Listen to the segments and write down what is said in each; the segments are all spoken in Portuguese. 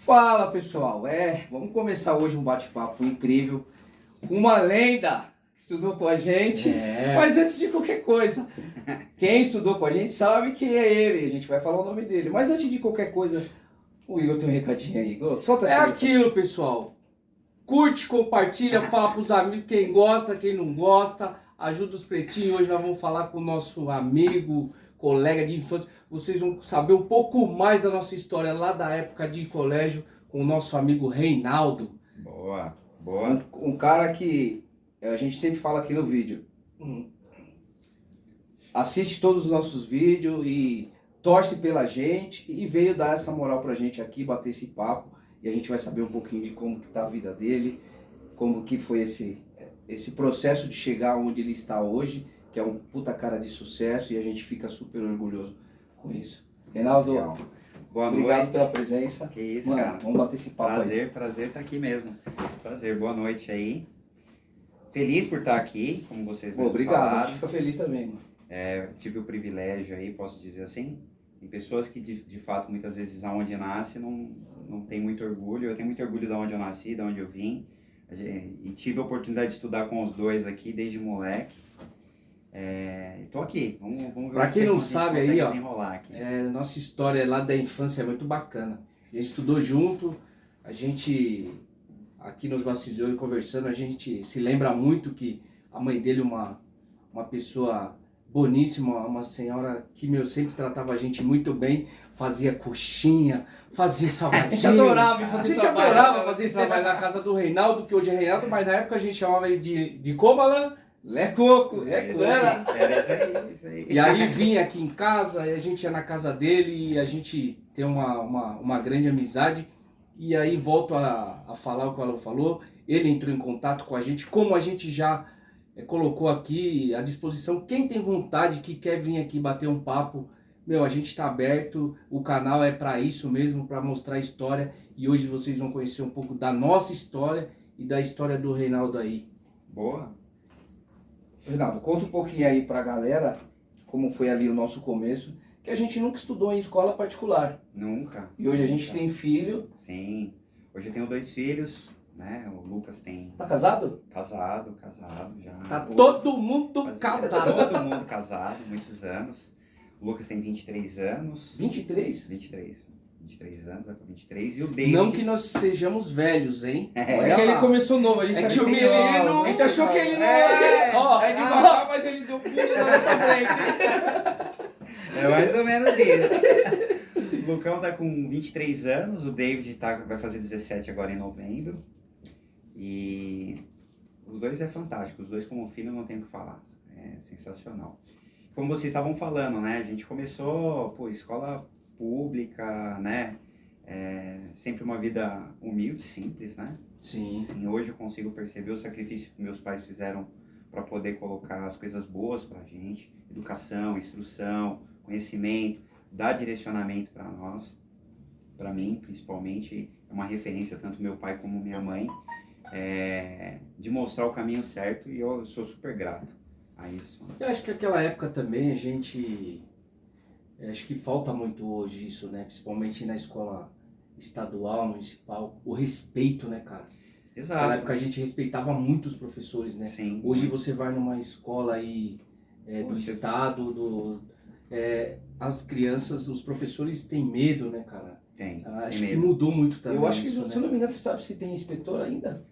Fala pessoal, vamos começar hoje um bate-papo incrível com uma lenda que estudou com a gente, mas antes de qualquer coisa, quem estudou com a gente sabe quem é ele, a gente vai falar o nome dele, mas antes de qualquer coisa, o Igor tem um recadinho aí, Igor, solta aqui. Aquilo, pessoal, curte, compartilha, fala pros amigos, quem gosta, quem não gosta, ajuda os pretinhos. Hoje nós vamos falar com o nosso amigo, colega de infância. Vocês vão saber um pouco mais da nossa história lá da época de colégio com o nosso amigo Reinaldo. Boa, boa. Um cara que a gente sempre fala aqui no vídeo. Assiste todos os nossos vídeos e torce pela gente e veio dar essa moral pra gente aqui, bater esse papo. E a gente vai saber um pouquinho de como que tá a vida dele, como que foi esse processo de chegar onde ele está hoje, que é um puta cara de sucesso e a gente fica super orgulhoso com isso. Reinaldo, boa obrigado noite pela presença. Que isso, Mano, cara. vamos bater esse papo aí. Prazer estar aqui mesmo. Prazer, boa noite aí. Feliz por estar aqui, como vocês mesmos Obrigado, a falaram. gente fica feliz também, mano. Tive o privilégio aí, posso dizer assim, em pessoas que de fato muitas vezes aonde nasce não tem muito orgulho. Eu tenho muito orgulho de onde eu nasci, de onde eu vim. E tive a oportunidade de estudar com os dois aqui desde moleque. Tô aqui, vamos ver. Pra quem não sabe aí, ó, aqui. Nossa história lá da infância é muito bacana. A gente estudou junto, a gente, aqui nos bastidores conversando, a gente se lembra muito que a mãe dele, uma pessoa boníssima, uma senhora que, sempre tratava a gente muito bem, fazia coxinha, fazia salgadinho. A gente adorava fazer trabalho. A gente adorava fazer trabalho na casa do Reinaldo, que hoje é Reinaldo, mas na época a gente chamava ele de como, Alan? Lecoco, Era isso aí. E aí vinha aqui em casa, e a gente ia na casa dele e a gente tem uma grande amizade. E aí volto a falar o que o Alan falou, ele entrou em contato com a gente, como a gente já colocou aqui à disposição, quem tem vontade, que quer vir aqui bater um papo, a gente está aberto, o canal é para isso mesmo, para mostrar a história. E hoje vocês vão conhecer um pouco da nossa história e da história do Reinaldo aí. Boa. Reinaldo, conta um pouquinho aí pra galera como foi ali o nosso começo, que a gente nunca estudou em escola particular. Nunca. E hoje a gente tem filho. Sim. Hoje eu tenho 2 filhos, né? O Lucas tem... Tá casado? Casado já. Tá todo mundo casado. Todo mundo casado, muitos anos. O Lucas tem 23 anos. 23? 23 anos, vai pra 23. E o David... Não que nós sejamos velhos, hein? É que ele começou novo, a gente achou que ele não... A gente achou que ele não é devagar, mas ele deu pulo na nossa frente. É mais ou menos isso. O Lucão tá com 23 anos, o David vai fazer 17 agora em novembro. E os dois é fantástico, os dois como filho não tem o que falar. É sensacional. Como vocês estavam falando, né? A gente começou, escola pública, né? Sempre uma vida humilde, simples, né? Sim. Hoje eu consigo perceber o sacrifício que meus pais fizeram para poder colocar as coisas boas pra gente. Educação, instrução, conhecimento, dar direcionamento para nós. Para mim, principalmente, é uma referência, tanto meu pai como minha mãe, de mostrar o caminho certo, e eu sou super grato a isso. Eu acho que naquela época também acho que falta muito hoje isso, né? Principalmente na escola estadual, municipal, o respeito, né, cara? Exato. Naquela época a gente respeitava muito os professores, né? Sim. Hoje você vai numa escola aí do estado, as crianças, os professores têm medo, né, cara? Tem. Acho que mudou muito também. Eu acho que, isso, se eu não me engano, você sabe se tem inspetor ainda?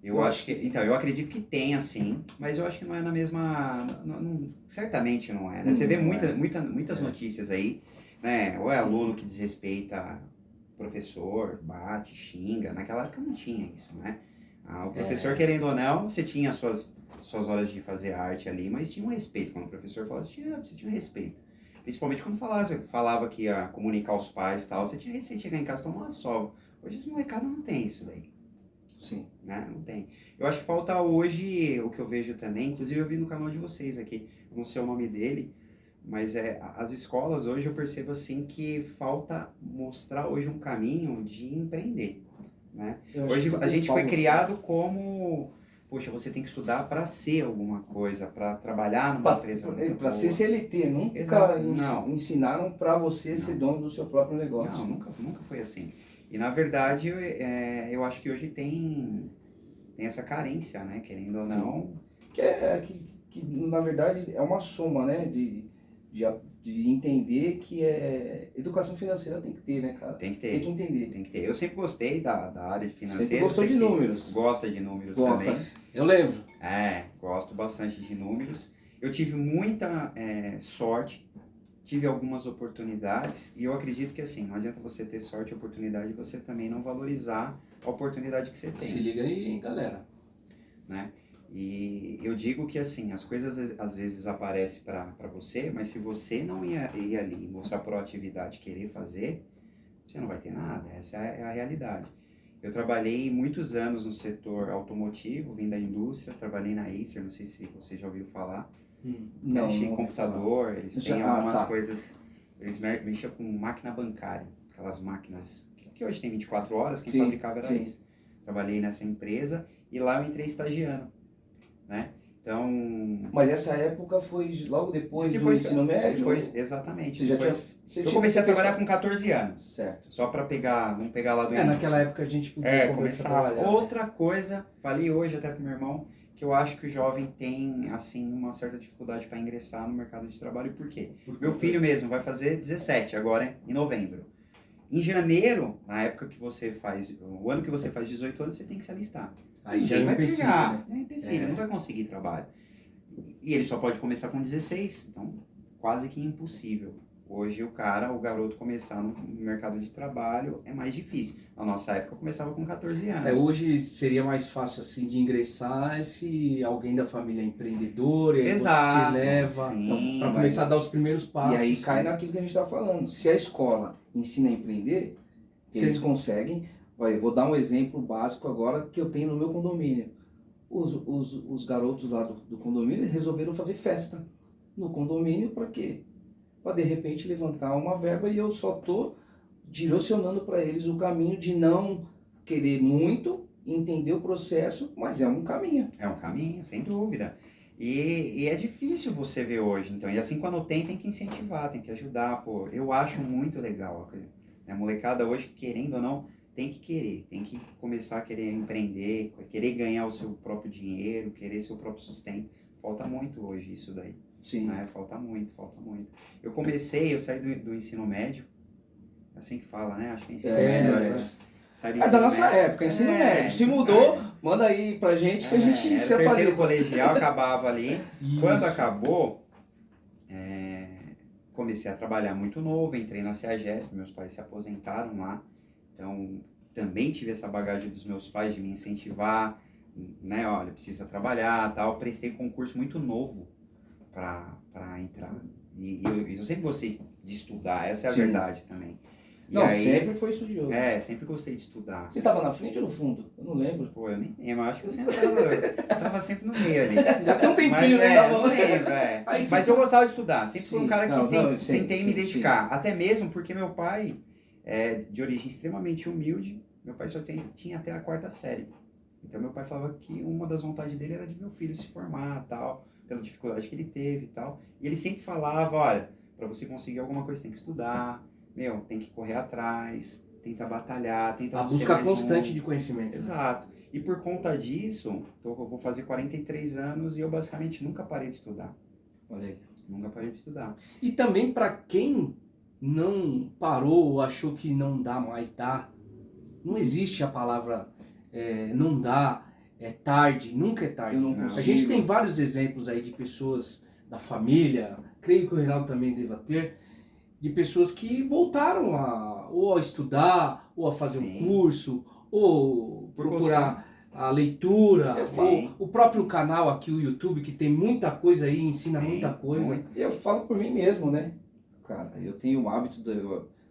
Eu acho que... Então, eu acredito que tem, assim, mas eu acho que não é na mesma... certamente não é, né? Você vê muitas notícias aí, né? Ou é aluno que desrespeita professor, bate, xinga. Naquela época não tinha isso, né? O professor, querendo ou não, você tinha as suas horas de fazer arte ali, mas tinha um respeito. Quando o professor falava, você tinha um respeito. Principalmente quando falava que ia comunicar aos pais e tal, você tinha receio de chegar em casa e tomar uma sova. Hoje os molecados não tem isso daí. Sim. Né? Não tem. Eu acho que falta hoje, o que eu vejo também, inclusive eu vi no canal de vocês aqui, eu não sei o nome dele, mas as escolas hoje eu percebo assim que falta mostrar hoje um caminho de empreender, né? Hoje a gente foi criado como, poxa, você tem que estudar para ser alguma coisa, para trabalhar numa empresa. Para ser CLT, nunca ensinaram para você ser dono do seu próprio negócio. Não, nunca foi assim. E na verdade, eu acho que hoje tem essa carência, né? Querendo ou não. Que na verdade é uma soma, né? De, de entender que educação financeira tem que ter, né, cara? Tem que ter. Tem que entender. Tem que ter. Eu sempre gostei da área financeira. Sempre gostou de números. Gosta de números Gosta, também. né? Eu lembro. Gosto bastante de números. Eu tive muita sorte, tive algumas oportunidades, e eu acredito que assim, não adianta você ter sorte e oportunidade e você também não valorizar a oportunidade que você tem. Se liga aí, galera. Né? E eu digo que assim, as coisas às vezes aparecem para você, mas se você não ir ali mostrar proatividade, querer fazer, você não vai ter nada. Essa é a realidade. Eu trabalhei muitos anos no setor automotivo, vim da indústria, trabalhei na Acer, não sei se você já ouviu falar. Não, Mexem em não ouvi computador, eles têm Já- algumas tá. coisas, eles mexiam com máquina bancária, aquelas máquinas que hoje tem 24 horas, quem Sim, fabricava era sim. isso. Trabalhei nessa empresa e lá eu entrei estagiando, né? Então, Mas essa época foi logo depois do depois, ensino médio? depois, exatamente. Você já tinha... Depois, Você eu tinha comecei a pensado- trabalhar com 14 anos, Certo. só para não pegar lá do início. Naquela época a gente podia começar a Começar. trabalhar. Outra coisa, falei hoje até pro meu irmão, que eu acho que o jovem tem, assim, uma certa dificuldade para ingressar no mercado de trabalho. Por quê? Meu filho mesmo vai fazer 17 agora, em novembro. Em janeiro, na época que você faz, o ano que você faz 18 anos, você tem que se alistar. Aí já é um vai empecilho, pegar, né? é empecilho, não vai conseguir trabalho. E ele só pode começar com 16, então quase que impossível. Hoje o garoto começar no mercado de trabalho é mais difícil. Na nossa época eu começava com 14 anos. Hoje seria mais fácil assim de ingressar se alguém da família é empreendedor e aí Exato, você leva sim, para mas- começar a dar os primeiros passos. E aí cai né? naquilo que a gente está falando. Se a escola ensina a empreender, eles Sim. conseguem. Olha, eu vou dar um exemplo básico agora que eu tenho no meu condomínio. Os garotos lá do condomínio resolveram fazer festa no condomínio para quê? Para de repente levantar uma verba e eu só estou direcionando para eles o caminho de não querer muito, entender o processo, mas é um caminho. É um caminho, sem dúvida. E é difícil você ver hoje, então. E assim, quando tem que incentivar, tem que ajudar, pô. Eu acho muito legal. A molecada hoje, querendo ou não, tem que querer. Tem que começar a querer empreender, querer ganhar o seu próprio dinheiro, querer seu próprio sustento. Falta muito hoje isso daí. Sim. Né? Falta muito. Eu saí do ensino médio, é assim que fala, né? Acho que é ensino médio. Saí do É da ensino nossa médio. época, ensino médio. Se mudou, manda aí pra gente que a gente era se o terceiro atualiza. colegial, acabava ali. Isso. Quando acabou, comecei a trabalhar muito novo, entrei na CEAGESP, meus pais se aposentaram lá. Então, também tive essa bagagem dos meus pais de me incentivar, né? Olha, precisa trabalhar, tal. Prestei concurso muito novo para entrar. E eu sempre gostei de estudar, essa é a Sim. verdade também. E Não, aí, sempre foi estudioso. sempre gostei de estudar. Você tava na frente ou no fundo? Eu não lembro. Pô, eu nem lembro, eu acho que eu sempre tava sempre no meio ali. Já tem um tempinho, Mas, né? não lembro, Aí Mas você- eu gostava de estudar, sempre fui um Sim. cara que Não, não, sim, tentei sim, me sim. dedicar. Até mesmo porque meu pai é de origem extremamente humilde, meu pai só tinha até a 4ª série. Então meu pai falava que uma das vontades dele era de ver o filho se formar, tal, pela dificuldade que ele teve e tal. E ele sempre falava, olha, para você conseguir alguma coisa tem que estudar, tem que correr atrás, tentar batalhar, tentar A ser busca mais constante um. de conhecimento. né? Exato. E por conta disso, eu vou fazer 43 anos e eu basicamente nunca parei de estudar. Olha aí. Nunca parei de estudar. E também para quem não parou ou achou que não dá mais, dá. Não existe a palavra não dá, é tarde, nunca é tarde. Eu não Não. A consigo. gente tem vários exemplos aí de pessoas da família, creio que o Reinaldo também deva ter, de pessoas que voltaram ou a estudar, ou a fazer um Sim. curso, ou Por procurar a leitura, Eu ou falo. o próprio canal aqui, o YouTube, que tem muita coisa aí, ensina Sim, muita coisa. muito. Eu falo por mim mesmo, né? Cara, eu tenho o hábito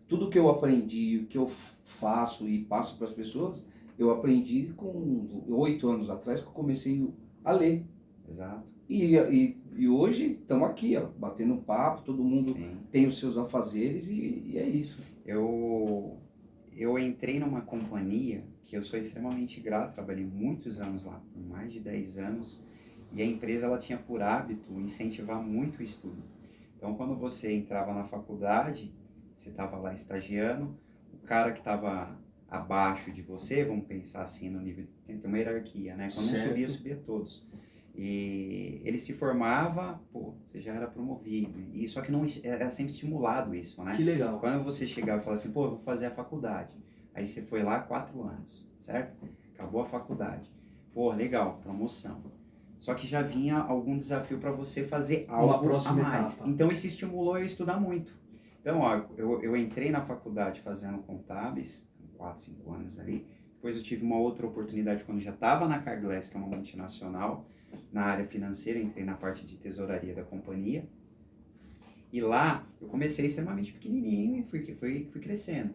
tudo que eu aprendi, o que eu faço e passo para as pessoas, eu aprendi com 8 anos atrás que eu comecei a ler. Exato. E hoje estamos aqui, ó, batendo um papo, todo mundo Sim. tem os seus afazeres e é isso. Eu entrei numa companhia que eu sou extremamente grato, trabalhei muitos anos lá, por mais de 10 anos, e a empresa ela tinha por hábito incentivar muito o estudo. Então, quando você entrava na faculdade, você estava lá estagiando, o cara que estava abaixo de você, vamos pensar assim no nível, tem uma hierarquia, né? Quando um subia todos. E ele se formava, pô, você já era promovido. E só que não era sempre estimulado isso, né? Que legal. Quando você chegava e falava assim, pô, eu vou fazer a faculdade. Aí você foi lá 4 anos, certo? Acabou a faculdade. Pô, legal, promoção. Só que já vinha algum desafio para você fazer algo Uma próxima a mais. etapa. Então isso estimulou eu a estudar muito. Então, ó, eu entrei na faculdade fazendo contábeis, 4, 5 anos ali. Depois eu tive uma outra oportunidade quando já estava na Carglass, que é uma multinacional, na área financeira, entrei na parte de tesouraria da companhia. E lá eu comecei extremamente pequenininho e fui crescendo.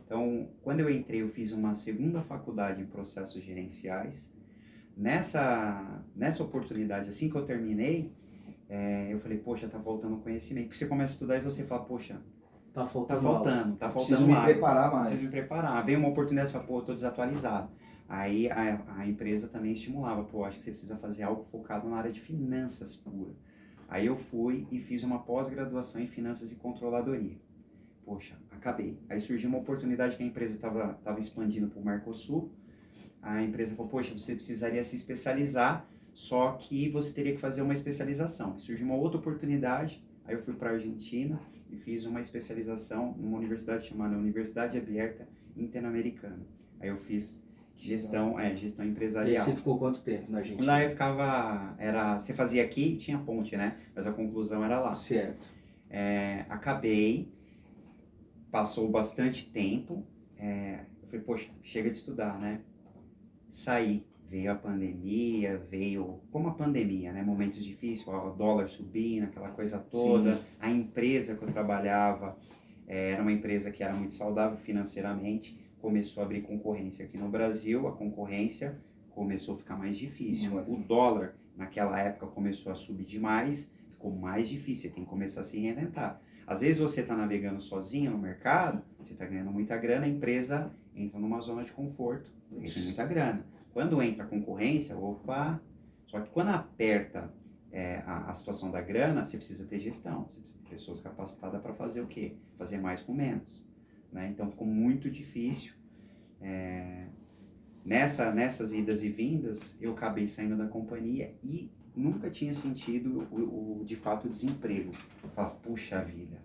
Então, quando eu entrei, eu fiz uma segunda faculdade em processos gerenciais. Nessa oportunidade, assim que eu terminei, eu falei, poxa, tá faltando conhecimento. Porque você começa a estudar e você fala, poxa, Tá tá faltando faltando Preciso me algo. preparar mais. Preciso me preparar. Veio uma oportunidade, você fala, pô, eu tô desatualizado. Aí a empresa também estimulava, pô, acho que você precisa fazer algo focado na área de finanças pura. Aí eu fui e fiz uma pós-graduação em finanças e controladoria. Poxa, acabei. Aí surgiu uma oportunidade que a empresa estava expandindo para o Mercosul. A empresa falou, poxa, você precisaria se especializar, só que você teria que fazer uma especialização. Surgiu uma outra oportunidade, aí eu fui para a Argentina e fiz uma especialização numa universidade chamada Universidade Aberta Interamericana. Aí eu fiz gestão E aí empresarial. você ficou quanto tempo na Argentina? Lá eu ficava, você fazia aqui e tinha ponte, né? Mas a conclusão era lá. Certo. Acabei, passou bastante tempo, eu falei, poxa, chega de estudar, né? Saí, veio a pandemia, como a pandemia, né? Momentos difíceis, o dólar subindo, aquela coisa toda. Sim. A empresa que eu trabalhava era uma empresa que era muito saudável financeiramente, começou a abrir concorrência aqui no Brasil, a concorrência começou a ficar mais difícil. O dólar, naquela época, começou a subir demais, ficou mais difícil, você tem que começar a se reinventar. Às vezes você está navegando sozinho no mercado, você está ganhando muita grana, a empresa entra numa zona de conforto, porque tem muita grana. Quando entra a concorrência, opa, só que quando aperta a situação da grana, você precisa ter gestão, você precisa ter pessoas capacitadas para fazer o quê? Fazer mais com menos. Né? Então ficou muito difícil. Nessas idas e vindas, eu acabei saindo da companhia e nunca tinha sentido de fato o desemprego. Eu falava, puxa vida.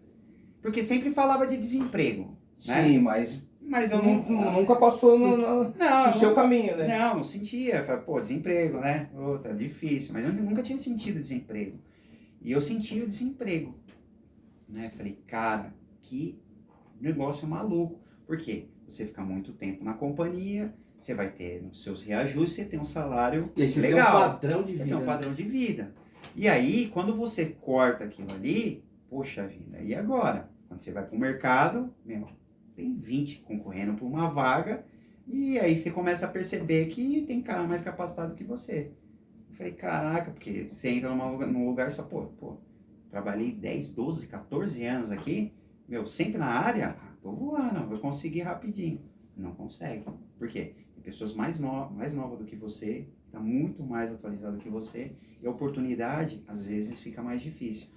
Porque sempre falava de desemprego. Né? Sim, mas eu nunca passou no seu caminho, né? Não sentia. Eu falava, pô, desemprego, né? Pô, tá difícil. Mas eu nunca tinha sentido desemprego. E eu sentia o desemprego. Né? Falei, cara, que negócio maluco. Por quê? Você fica muito tempo na companhia, você vai ter os seus reajustes, você tem um salário E aí você legal. tem um padrão de Você vida. tem um padrão de vida. E aí, quando você corta aquilo ali, poxa vida, e agora? Quando você vai pro mercado, tem 20 concorrendo por uma vaga, e aí você começa a perceber que tem cara mais capacitado que você. Eu falei, caraca, porque você entra num lugar e você fala, pô, trabalhei 10, 12, 14 anos aqui, sempre na área, tô voando, vou conseguir rapidinho. Não consegue. Por quê? Tem pessoas mais novas do que você, tá muito mais atualizado que você, e a oportunidade, às vezes, fica mais difícil.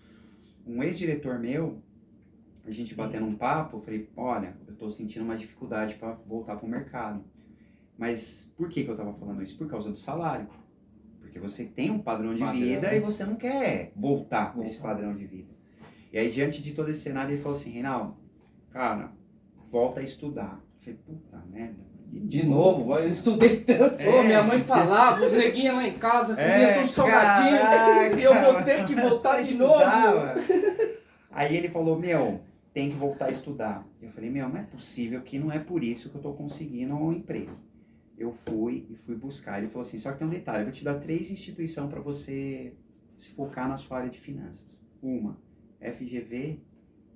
Um ex-diretor meu, a gente batendo um papo, eu falei, olha, eu tô sentindo uma dificuldade para voltar pro mercado. Mas por que eu tava falando isso? Por causa do salário. Porque você tem um padrão de vida e você não quer voltar com esse padrão de vida. E aí, diante de todo esse cenário, ele falou assim, Reinaldo, cara, volta a estudar. Eu falei, puta merda. De novo, eu estudei tanto. Minha mãe falava, os neguinhos lá em casa comia tudo salgadinho, e eu vou ter que voltar de novo. Aí ele falou, tem que voltar a estudar. Eu falei, não é possível que não é por isso que eu tô conseguindo um emprego. Eu fui buscar. Ele falou assim, só que tem um detalhe, eu vou te dar 3 instituições para você se focar na sua área de finanças. Uma, FGV,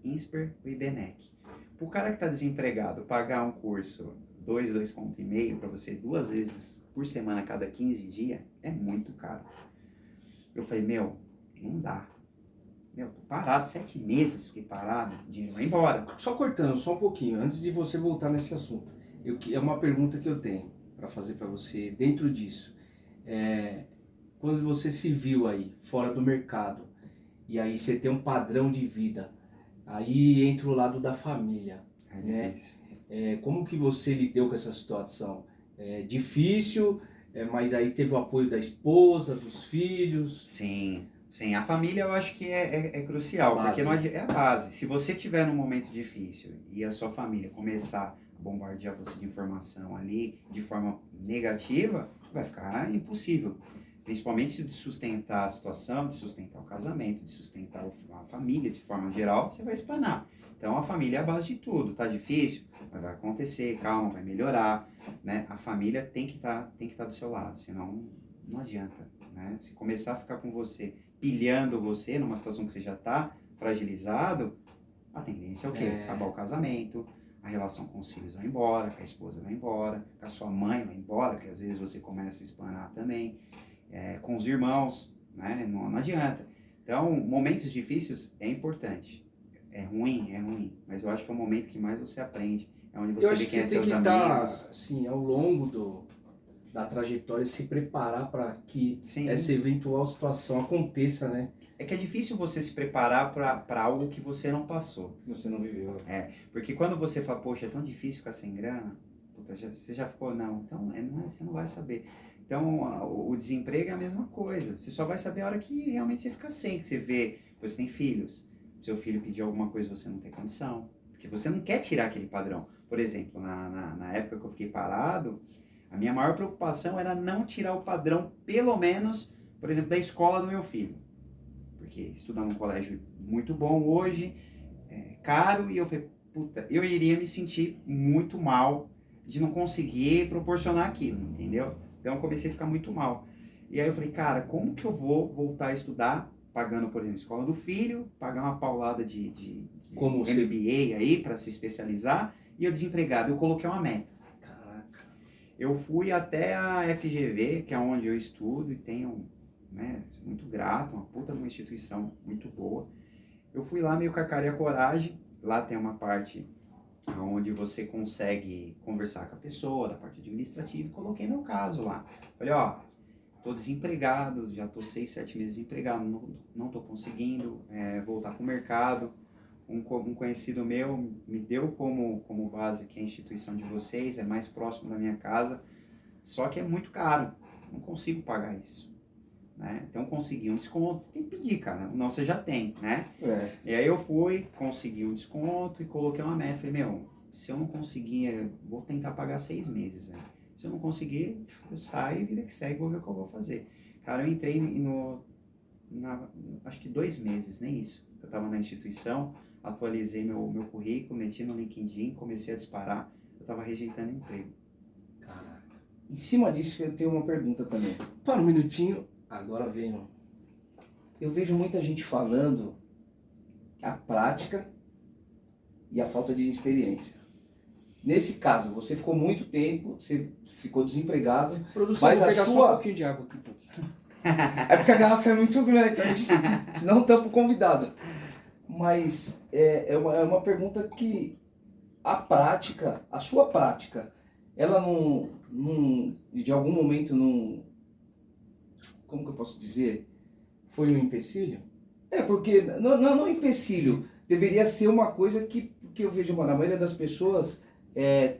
INSPER e IBMEC. Para o cara que está desempregado, pagar um curso 2 conto e meio para você 2 vezes por semana, a cada 15 dias, é muito caro. Eu falei, não dá. Tô parado 7 meses, fiquei parado, o dinheiro vai embora. Só cortando, só um pouquinho, antes de você voltar nesse assunto. É uma pergunta que eu tenho para fazer para você dentro disso. Quando você se viu aí, fora do mercado, e aí você tem um padrão de vida, aí entra o lado da família, né? Difícil. Como que você lidou com essa situação? É difícil, mas aí teve o apoio da esposa, dos filhos. Sim, sim. A família eu acho que é crucial, Base. porque não é a base. Se você tiver num momento difícil e a sua família começar a bombardear você de informação ali de forma negativa, vai ficar impossível. Principalmente de sustentar a situação, de sustentar o casamento, de sustentar a família de forma geral, você vai espanar. Então a família é a base de tudo. Tá difícil? Mas vai acontecer, calma, vai melhorar, né? A família tem que tá do seu lado, senão não adianta, né? Se começar a ficar com você, pilhando você numa situação que você já tá fragilizado, a tendência é o quê? Acabar o casamento, a relação com os filhos vai embora, com a esposa vai embora, com a sua mãe vai embora, que às vezes você começa a espanar também, com os irmãos, né? Não adianta. Então, momentos difíceis é importante. É ruim, mas eu acho que é o momento que mais você aprende. É onde você Eu acho vê que quem é você tem seus que amigos. estar, assim, ao longo da trajetória, se preparar para que Sim. essa eventual situação aconteça, né? É que é difícil você se preparar para algo que você não passou. Você não viveu. Porque quando você fala, poxa, é tão difícil ficar sem grana, puta, você já ficou, não. Então, você não vai saber. Então, o desemprego é a mesma coisa. Você só vai saber a hora que realmente você fica sem, que você vê, você tem filhos. Seu filho pedir alguma coisa, você não tem condição. Porque você não quer tirar aquele padrão. Por exemplo, na época que eu fiquei parado, a minha maior preocupação era não tirar o padrão, pelo menos, por exemplo, da escola do meu filho. Porque estudar num colégio muito bom hoje, é caro, e eu falei, puta, eu iria me sentir muito mal de não conseguir proporcionar aquilo, entendeu? Então eu comecei a ficar muito mal. E aí eu falei, cara, como que eu vou voltar a estudar, pagando, por exemplo, a escola do filho, pagar uma paulada de Como MBA aí para se especializar, e eu desempregado, eu coloquei uma meta. Caraca. Eu fui até a FGV, que é onde eu estudo e tenho, né, muito grato, uma puta de uma instituição muito boa. Eu fui lá meio com a cara e a coragem, lá tem uma parte onde você consegue conversar com a pessoa, da parte administrativa, e coloquei meu caso lá. Falei, ó, tô desempregado, já tô 6, 7 meses desempregado, não tô conseguindo voltar pro mercado. Um conhecido meu me deu como base que a instituição de vocês é mais próximo da minha casa, só que é muito caro, não consigo pagar isso, né? Então consegui um desconto, tem que pedir, cara, não você já tem, né? E aí eu fui, consegui um desconto e coloquei uma meta, falei, meu, se eu não conseguir, vou tentar pagar 6 meses, né? Se eu não conseguir, eu saio e vida que segue, vou ver o que eu vou fazer. Cara, eu entrei acho que 2 meses, nem isso, eu tava na instituição, atualizei meu currículo, meti no LinkedIn, comecei a disparar, eu tava rejeitando emprego. Caraca. Em cima disso, eu tenho uma pergunta também. Para um minutinho, agora vem o... Eu vejo muita gente falando a prática e a falta de experiência. Nesse caso, você ficou muito tempo, você ficou desempregado. Produção, Mas vou a pegar só sua- um pouquinho de água aqui. É porque a garrafa é muito grande, então a gente, senão tampa o convidado. Mas é uma pergunta que a prática, a sua prática, ela não de algum momento não... Como que eu posso dizer? Foi um empecilho? Porque não é empecilho, deveria ser uma coisa que eu vejo, mano, a maioria das pessoas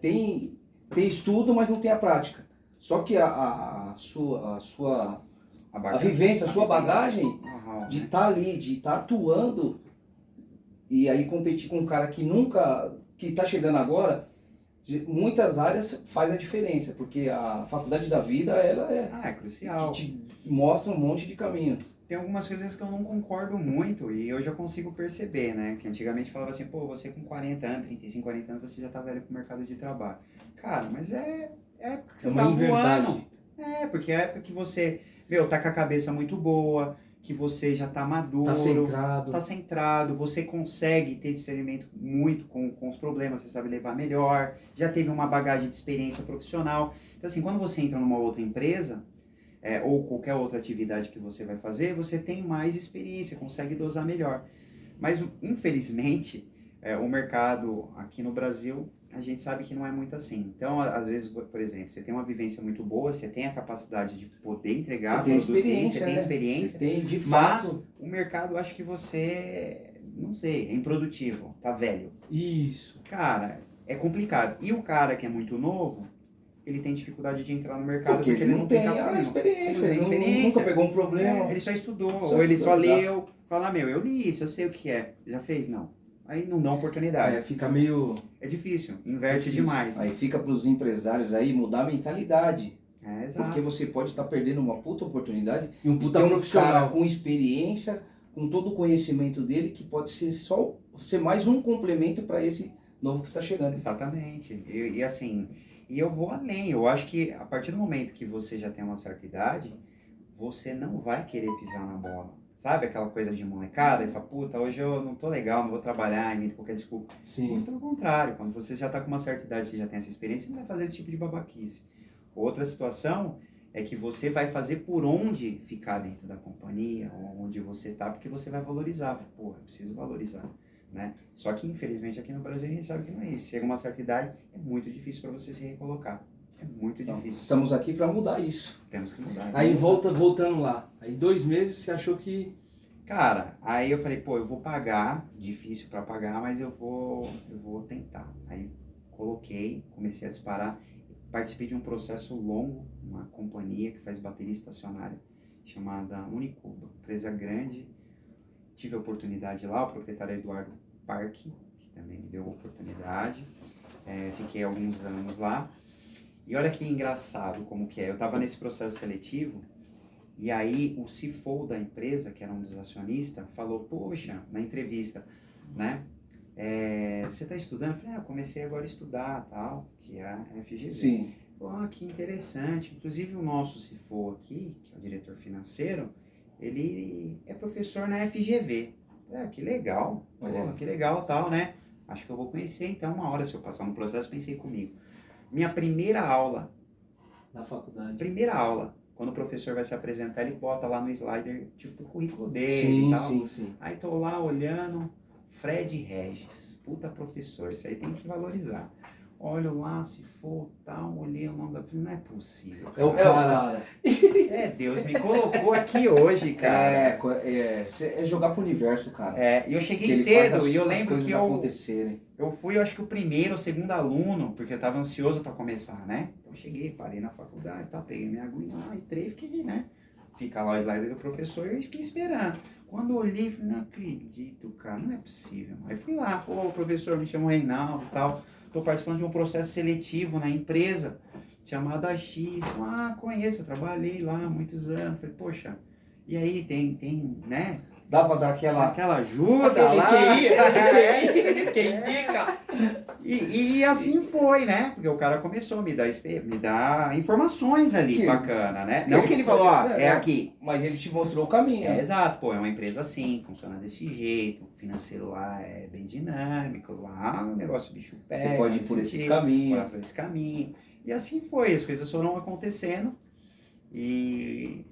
tem estudo, mas não tem a prática. Só que a sua vivência, a sua bagagem de estar ali, de estar atuando e aí competir com um cara que está chegando agora, muitas áreas faz a diferença, porque a faculdade da vida, ela É crucial. te mostra um monte de caminhos. Tem algumas coisas que eu não concordo muito e eu já consigo perceber, né? Que antigamente falava assim, pô, você com 40 anos, 35, 40 anos, você já tá velho pro mercado de trabalho. Cara, mas é a época que você uma tá inverdade. voando. Porque é a época que você, tá com a cabeça muito boa, que você já tá maduro. Tá centrado. Tá centrado, você consegue ter discernimento muito com os problemas, você sabe levar melhor, já teve uma bagagem de experiência profissional. Então assim, quando você entra numa outra empresa, ou qualquer outra atividade que você vai fazer, você tem mais experiência, consegue dosar melhor. Mas, infelizmente, o mercado aqui no Brasil, a gente sabe que não é muito assim. Então, às vezes, por exemplo, você tem uma vivência muito boa, você tem a capacidade de poder entregar, Você tem produzir, experiência, você tem né? experiência, Você tem, de mas fato... o mercado, acho que você, não sei, é improdutivo, tá velho. Isso. Cara, é complicado. E o cara que é muito novo, ele tem dificuldade de entrar no mercado Porque ele não tem a capital. experiência, Ele não tem experiência. nunca pegou um problema. Ele só estudou, Só ou ele estudou, só exato. leu, fala, meu, eu li isso, eu sei o que é. Já fez? Não. Aí não dá oportunidade. Fica meio... É difícil, inverte Difícil. demais. Aí fica para os empresários aí mudar a mentalidade. Exato. Porque você pode estar perdendo uma puta oportunidade E um de puta ter um profissional. cara com experiência, com todo o conhecimento dele, que pode ser mais um complemento para esse novo que está chegando. Exatamente. E assim, e eu vou além. Eu acho que a partir do momento que você já tem uma certa idade, você não vai querer pisar na bola. Sabe aquela coisa de molecada? E fala, puta, hoje eu não tô legal, não vou trabalhar, invento qualquer desculpa. Sim. Muito pelo contrário, quando você já tá com uma certa idade, você já tem essa experiência, você não vai fazer esse tipo de babaquice. Outra situação é que você vai fazer por onde ficar dentro da companhia, ou onde você tá, porque você vai valorizar. Porra, eu preciso valorizar, né? Só que, infelizmente, aqui no Brasil a gente sabe que não é isso. Chega uma certa idade, é muito difícil para você se recolocar. É muito Então, difícil. estamos aqui para mudar isso. Temos que mudar. Aí voltando lá. Aí 2 meses você achou que... Cara, aí eu falei, pô, eu vou pagar, difícil para pagar, mas eu vou tentar. Aí coloquei, comecei a disparar, participei de um processo longo, uma companhia que faz bateria estacionária, chamada Unicuba, empresa grande. Tive a oportunidade lá, o proprietário Eduardo Parque, que também me deu a oportunidade. Fiquei alguns anos lá. E olha que engraçado como que é. Eu estava nesse processo seletivo, e aí o CFO da empresa, que era um dos acionistas, falou, poxa, na entrevista, né? Você está estudando? Eu falei, eu comecei agora a estudar, tal, que é a FGV. Sim. Falou, que interessante. Inclusive o nosso CFO aqui, que é o diretor financeiro, ele é professor na FGV. Que legal, que legal, tal, né? Acho que eu vou conhecer, então, uma hora, se eu passar no processo, pensei comigo. Minha primeira aula, Na faculdade. quando o professor vai se apresentar, ele bota lá no slider, tipo, o currículo dele Sim, e tal. sim. Aí tô lá olhando, Fred Regis, puta professor, isso aí tem que valorizar. Olho lá, se for, tal, olhei o nome da... Não é possível, É o cara. cara. Deus me colocou aqui hoje, cara. É jogar pro universo, cara. E eu Que cheguei ele faz cedo, e eu as lembro coisas que eu acontecerem. fui, eu acho que o primeiro ou segundo aluno, porque eu tava ansioso pra começar, né? Então eu cheguei, parei na faculdade, tá, peguei minha aguinha lá, entrei e fiquei, né? Fica lá o slide do professor e fiquei esperando. Quando eu olhei, falei, não acredito, cara, não é possível. Aí fui lá, pô, o professor me chamou Reinaldo e tal, tô participando de um processo seletivo na empresa, chamada X. Conheço, eu trabalhei lá há muitos anos. Falei, poxa, e aí tem, né? Dá pra dar aquela ajuda lá. que indica. E assim foi, né? Porque o cara começou a me dar informações ali, bacana, né? Não que ele falou, é aqui. Mas ele te mostrou o caminho. Exato, pô, é uma empresa assim, funciona desse jeito, o financeiro lá é bem dinâmico, lá o negócio bicho pega. Você pode ir por esses caminhos. Por esse caminho. E assim foi, as coisas foram acontecendo e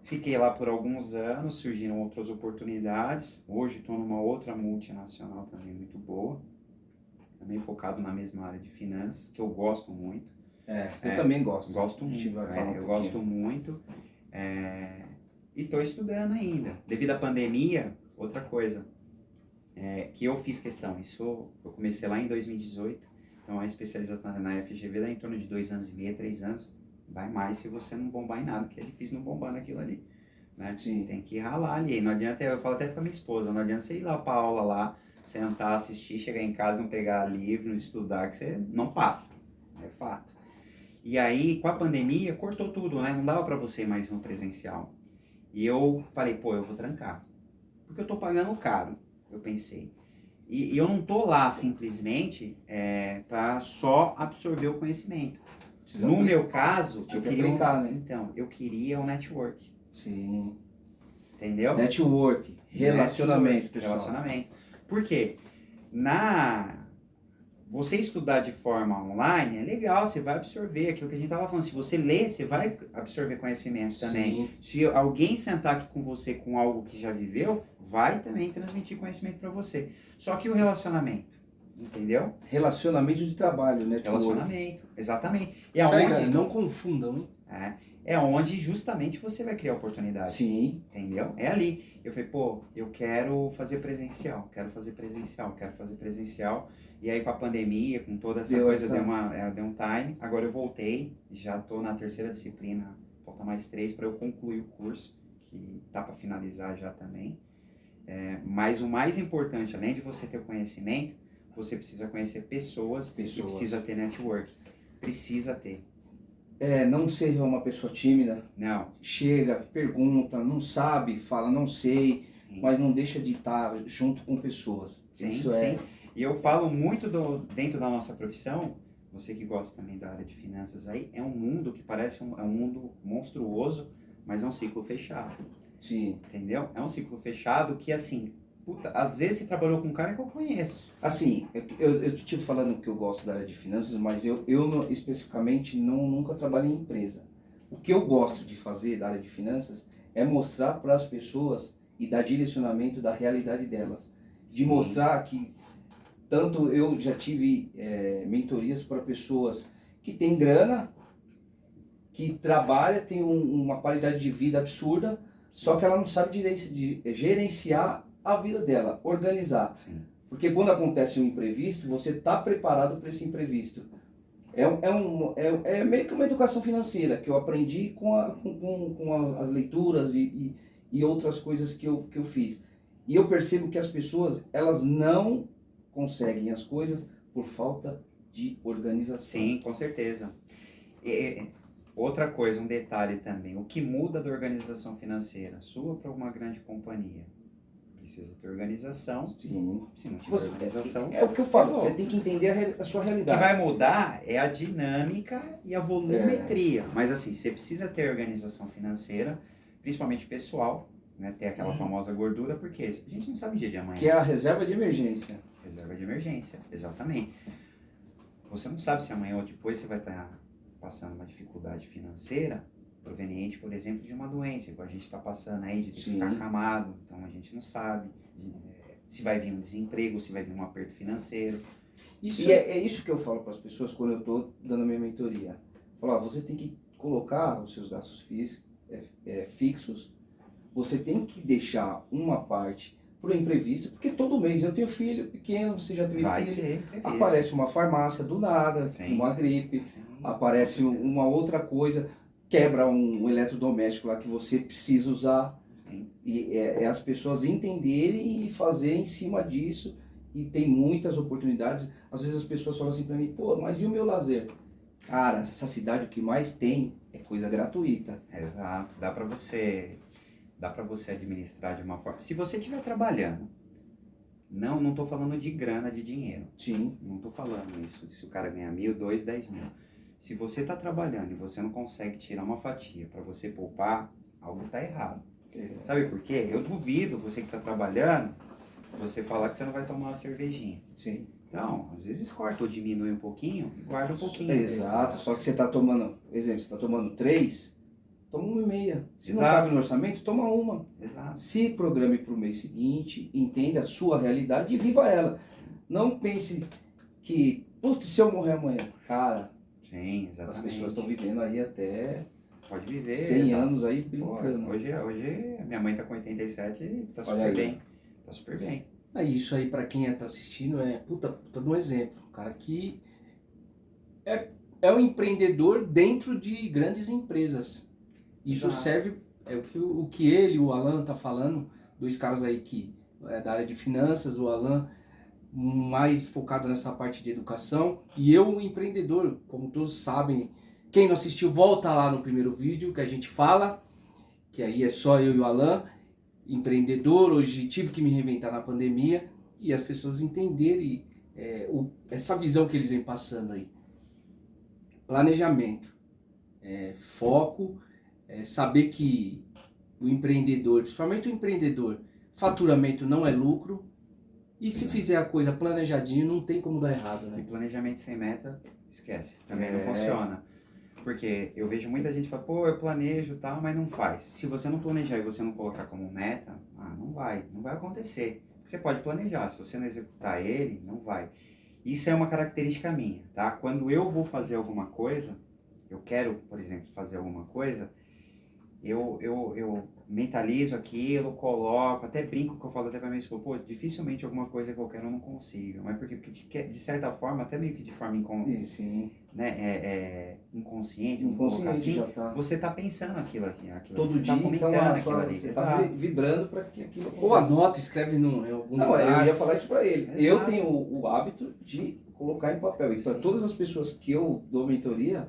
fiquei lá por alguns anos, surgiram outras oportunidades. Hoje estou numa outra multinacional também muito boa, também focado na mesma área de finanças, que eu gosto muito. Eu também gosto. Gosto muito, eu gosto muito. E estou estudando ainda. Devido à pandemia, outra coisa, que eu fiz questão, isso eu comecei lá em 2018, então a especialização na FGV dá em torno de 2 anos e meio, 3 anos, vai mais se você não bombar em nada, que é difícil não bombar naquilo ali, né? Sim. Tem que ralar ali, não adianta, eu falo até pra minha esposa, não adianta você ir lá pra aula lá, sentar, assistir, chegar em casa, não pegar livro, não estudar, que você não passa, é fato. E aí, com a pandemia, cortou tudo, né? Não dava pra você ir mais no presencial. E eu falei, pô, eu vou trancar, porque eu tô pagando caro, eu pensei. E eu não tô lá simplesmente para só absorver o conhecimento. No meu caso, eu queria aplicar, né? Então, eu queria um network. Sim. Entendeu? Network, relacionamento, pessoal. Relacionamento. Por quê? Você estudar de forma online é legal, você vai absorver aquilo que a gente estava falando. Se você ler, você vai absorver conhecimento também. Sim. Se alguém sentar aqui com você com algo que já viveu, vai também transmitir conhecimento para você. Só que o relacionamento, entendeu? Relacionamento de trabalho, network. Relacionamento, exatamente. E Isso aí, aonde, galera, não confundam, hein? é onde justamente você vai criar oportunidade. Sim. Entendeu? É ali. Eu falei, pô, eu quero fazer presencial. E aí com a pandemia, com toda essa coisa, deu um time. Agora eu voltei, já tô na terceira disciplina, falta mais 3 para eu concluir o curso, que tá para finalizar já também. Mas o mais importante, além de você ter o conhecimento, você precisa conhecer pessoas. E precisa ter network. Precisa ter. Não seja uma pessoa tímida. Não. Chega, pergunta, não sabe, fala não sei, Sim. mas não deixa de estar junto com pessoas. Sim, Isso sim. E eu falo muito dentro da nossa profissão, você que gosta também da área de finanças aí, é um mundo que parece um mundo monstruoso, mas é um ciclo fechado. Sim. Entendeu? É um ciclo fechado que, assim, puta, às vezes você trabalhou com um cara que eu conheço. Assim, eu estive falando que eu gosto da área de finanças, mas eu especificamente nunca trabalhei em empresa. O que eu gosto de fazer da área de finanças é mostrar para as pessoas e dar direcionamento da realidade delas. De mostrar que, tanto eu já tive mentorias para pessoas que têm grana, que trabalha, tem uma qualidade de vida absurda, só que ela não sabe gerenciar a vida dela, organizar. Sim. Porque quando acontece um imprevisto, você está preparado para esse imprevisto. É meio que uma educação financeira que eu aprendi com as leituras e outras coisas que eu fiz. E eu percebo que as pessoas, elas não conseguem as coisas por falta de organização. Sim, com certeza. Outra coisa, um detalhe também, o que muda da organização financeira sua para uma grande companhia? Precisa ter organização. Sim. Se não tiver organização... É o que eu falo, você tem que entender a sua O que realidade. vai mudar é a dinâmica e a volumetria. Mas assim, você precisa ter organização financeira, principalmente pessoal, né? Ter aquela famosa gordura, porque a gente não sabe o dia de amanhã. Que é a reserva de emergência. Reserva de emergência, exatamente. Você não sabe se amanhã ou depois você vai estar passando uma dificuldade financeira proveniente, por exemplo, de uma doença, igual a gente está passando aí, de ter que ficar acamado, então a gente não sabe se vai vir um desemprego, se vai vir um aperto financeiro. E é isso que eu falo para as pessoas quando eu estou dando a minha mentoria. Falar, você tem que colocar os seus gastos fixos, você tem que deixar uma parte para o imprevisto, porque todo mês eu tenho filho pequeno, você já teve filho, aparece uma farmácia do nada, uma gripe, aparece uma outra coisa, quebra um eletrodoméstico lá que você precisa usar. E as pessoas entenderem e fazer em cima disso, e tem muitas oportunidades. Às vezes as pessoas falam assim para mim, pô, mas e o meu lazer? Cara, essa cidade o que mais tem é coisa gratuita. Exato, dá para você administrar de uma forma. Se você estiver trabalhando, não estou falando de grana, de dinheiro. Sim. Não estou falando isso, se o cara ganha 1.000, 2, 10 mil. Se você está trabalhando e você não consegue tirar uma fatia para você poupar, algo está errado. Sabe por quê? Eu duvido você que está trabalhando, você falar que você não vai tomar uma cervejinha. Sim. Então, às vezes corta ou diminui um pouquinho e guarda um pouquinho. Exato, só que você está tomando, exemplo, você está tomando 3, toma 1,5. Se não Exato. cabe no orçamento, toma uma. Exato. Se programe para o mês seguinte, entenda a sua realidade e viva ela. Não pense que, putz, se eu morrer amanhã, cara, Sim, exatamente. as pessoas estão vivendo aí até pode viver 100 exato. Anos aí brincando. Hoje minha mãe tá com 87 e tá Olha super aí. bem. Tá super bem. Isso aí pra quem tá assistindo é puta de um exemplo. Um cara que é um empreendedor dentro de grandes empresas. Isso Exato. serve, o que ele, o Alan tá falando, dois caras aí que é da área de finanças, o Alan mais focado nessa parte de educação, e eu um empreendedor, como todos sabem. Quem não assistiu, volta lá no primeiro vídeo que a gente fala, que aí é só eu e o Alan, empreendedor. Hoje tive que me reinventar na pandemia e as pessoas entenderem essa visão que eles vêm passando aí. Planejamento, foco, saber que o empreendedor, principalmente o empreendedor, faturamento não é lucro, e se fizer a coisa planejadinho, não tem como dar errado, E né? planejamento sem meta, esquece. Também não funciona. Porque eu vejo muita gente falar, pô, eu planejo e tal, mas não faz. Se você não planejar e você não colocar como meta, não vai acontecer. Você pode planejar, se você não executar ele, não vai. Isso é uma característica minha, tá? Quando eu vou fazer alguma coisa, eu quero, por exemplo, fazer alguma coisa, eu mentalizo aquilo, coloco, até brinco que eu falo até pra minha esposa, pô, dificilmente alguma coisa que eu quero eu não consigo. Mas porque de certa forma, até meio que de forma Sim. inconsciente, vamos colocar Inconsciente assim, já tá. você tá pensando aquilo Todo você dia, tá então fomentando a sua, ali. você tá Exato. vibrando para que aquilo Ou aconteça. anota, escreve em algum Não, lugar. eu ia falar isso para ele. Exato. Eu tenho o hábito de colocar em papel. E para Sim. todas as pessoas que eu dou mentoria,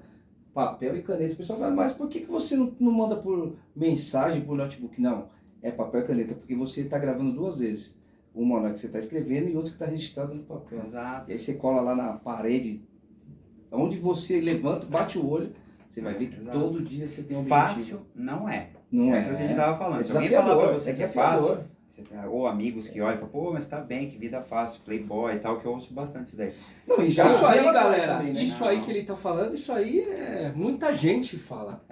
papel e caneta. O pessoal fala, mas por que você não manda por mensagem, por notebook? Não, é papel e caneta, porque você está gravando duas vezes. Uma na hora que você está escrevendo e outra que está registrada no papel. Exato. E aí você cola lá na parede, onde você levanta, bate o olho, você vai ver que Exato. todo dia você tem um objetivo. Fácil não é. Não É é. aquilo que a gente tava falando. É Se alguém falar pra desafiador, você é que é desafiador. fácil, ou amigos que olham e falam, pô, mas tá bem, que vida fácil, playboy e tal, que eu ouço bastante isso daí. Não, e já Isso aí, ela faz galera, também, né? isso aí que ele tá falando, isso aí muita gente fala.